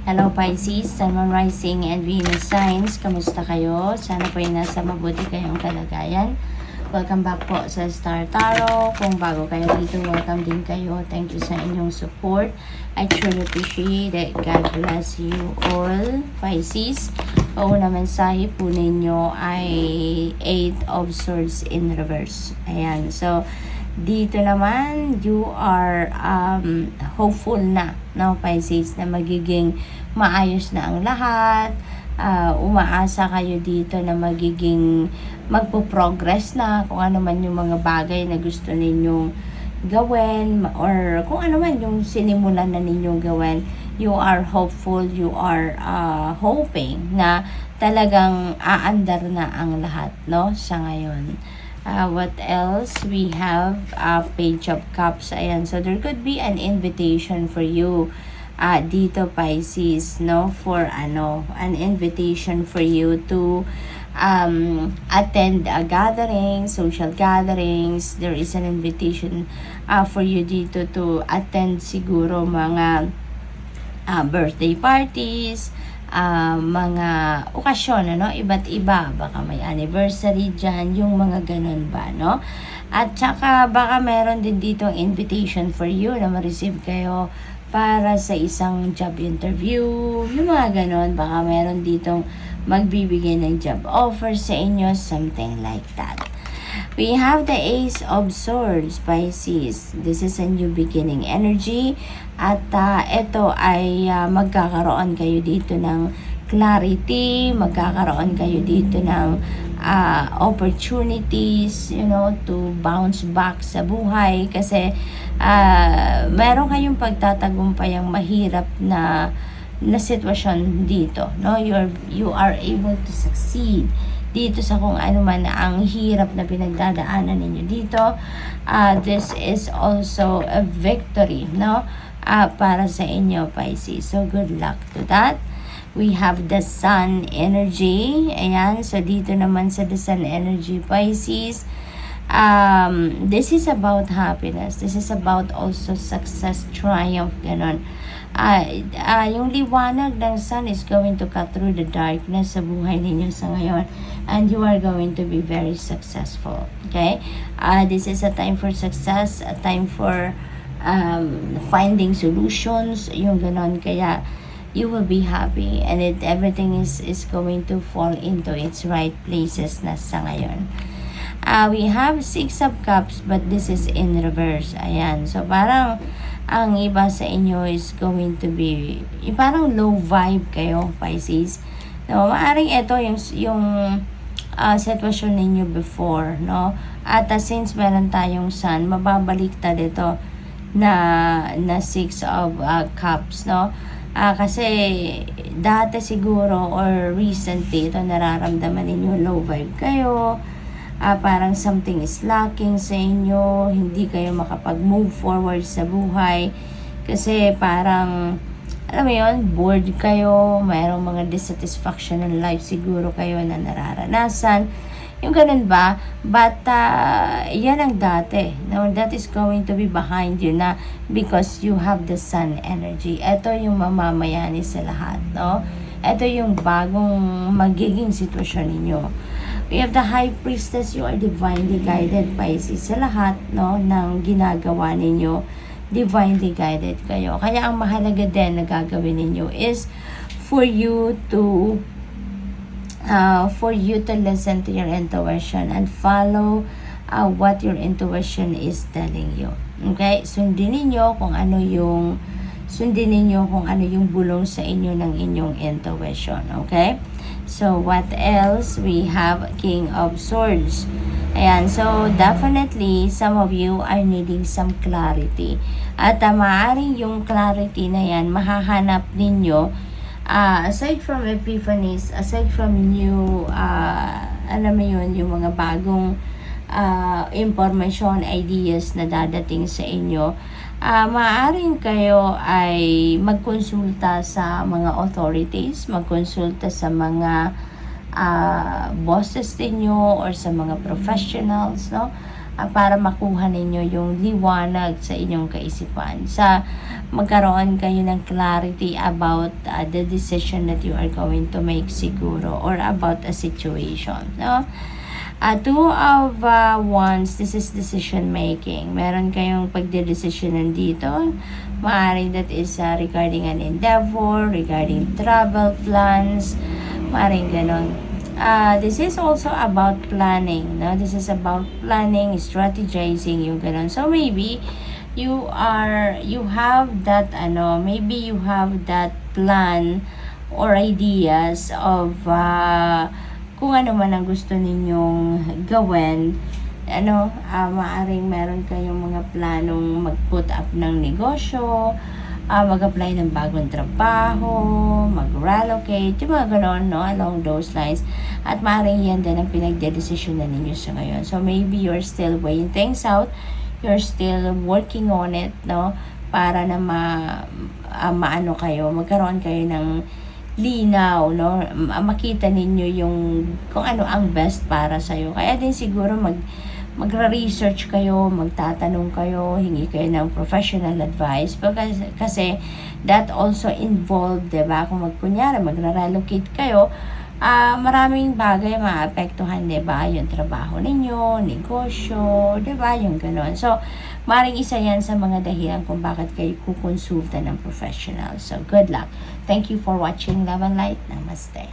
Hello Pisces, Sun, Moon, Rising, and Venus signs. Kamusta kayo? Sana po ay nasa mabuti kayong kalagayan. Welcome back po sa Star Tarot. Kung bago kayo dito, welcome din kayo. Thank you sa inyong support. I truly appreciate it. God bless you all, Pisces. Pauna mensahe po ninyo ay 8 of Swords in reverse. Ayan, so dito naman, you are hopeful na, no, Pisces, na magiging maayos na ang lahat. Umaasa kayo dito na magiging magpo-progress na kung ano man yung mga bagay na gusto ninyong gawin or kung ano man yung sinimulan na ninyong gawin. You are hopeful, you are hoping na talagang aandar na ang lahat, no, sa ngayon. What else? We have Page of Cups. Ayan. So, there could be an invitation for you dito, Pisces, no? For an invitation for you to attend a gathering, social gatherings. There is an invitation for you dito to attend siguro mga birthday parties, mga okasyon, iba't iba, baka may anniversary dyan, yung mga ganun ba, no? At saka baka meron din dito invitation for you na ma-receive kayo para sa isang job interview, yung mga ganun, baka meron ditong magbibigay ng job offer sa inyo, something like that. We have the Ace of Swords, Pisces. This is a new beginning energy. At ito ay magkakaroon kayo dito ng clarity, magkakaroon kayo dito ng opportunities, to bounce back sa buhay. Kasi meron kayong pagtatagumpayang mahirap na sitwasyon dito, no? You are able to succeed dito sa kung ano man ang hirap na pinagdadaanan ninyo dito. This is also a victory, no? Para sa inyo, Pisces. So, good luck to that. We have the Sun energy. Ayan. So, dito naman sa the Sun energy, Pisces. This is about happiness. This is about also success, triumph, ganon. Yung liwanag ng sun is going to cut through the darkness sa buhay ninyo sa ngayon, and you are going to be very successful. Okay? This is a time for success, a time for finding solutions, yung ganon. Kaya you will be happy, and everything is going to fall into its right places na sa ngayon. We have 6 of Cups, but this is in reverse. Ayan. So, parang ang iba sa inyo is going to be parang low vibe kayo, Pisces. No, maaring ito yung sitwasyon ninyo before, no? At since meron tayong sun, mababaliktad ito na 6 of Cups, no? Kasi dati siguro or recently ito nararamdaman ninyo low vibe kayo. Parang something is lacking sa inyo, hindi kayo makapag-move forward sa buhay kasi parang, alam mo yun, bored kayo, mayroong mga dissatisfaction in life siguro kayo na nararanasan, yung ganun ba? But yan ang dati, no? That is going to be behind you na because you have the sun energy. Ito yung mamamayani sa lahat, no? Ito yung bagong magiging sitwasyon ninyo. We have the High Priestess. You are divinely guided, Pisces. Sa lahat, no, ng ginagawa ninyo, divinely guided kayo. Kaya ang mahalaga din na gagawin ninyo is for you to listen to your intuition and follow what your intuition is telling you. Okay? Sundin ninyo kung ano yung bulong sa inyo ng inyong intuition. Okay? So, what else? We have King of Swords. Ayan. So, definitely, some of you are needing some clarity. At maaaring yung clarity na yan, mahahanap ninyo, aside from epiphanies, aside from new, alam mo yun, yung mga bagong information, ideas na dadating sa inyo, maaaring kayo ay magkonsulta sa mga authorities, magkonsulta sa mga bosses ninyo or sa mga professionals, no? para makuha ninyo yung liwanag sa inyong kaisipan. Sa magkaroon kayo ng clarity about the decision that you are going to make siguro, or about a situation, no? Two of Wands, this is decision making. Meron kayong pagdedesisyonan dito. Maaaring that is regarding an endeavor, regarding travel plans, maaaring ganon. This is also about planning, no? This is about planning, strategizing, yung ganon. So maybe you have that maybe you have that plan or ideas of kung ano man ang gusto ninyong gawin. Maaring meron kayong mga planong mag-put up ng negosyo, mag-apply ng bagong trabaho, mag-relocate, yung mga ganon, no? Along those lines. At maaring yan din ang pinagdedesisyon na ninyo sa ngayon. So maybe you're still weighing things out, you're still working on it, no? Para na maano kayo, magkaroon kayo ng linaw, no? Makita ninyo yung kung ano ang best para sa iyo. Kaya din siguro magra-research kayo, magtatanong kayo, hingi kayo ng professional advice kasi that also involved, 'di ba? Kung kunyari magra-relocate kayo, maraming bagay maapektuhan, 'di ba? Yung trabaho ninyo, negosyo, 'di ba? Yung gano'n. So, maring isa yan sa mga dahilan kung bakit kayo kukonsulta ng professional. So, good luck. Thank you for watching Love and Light. Namaste.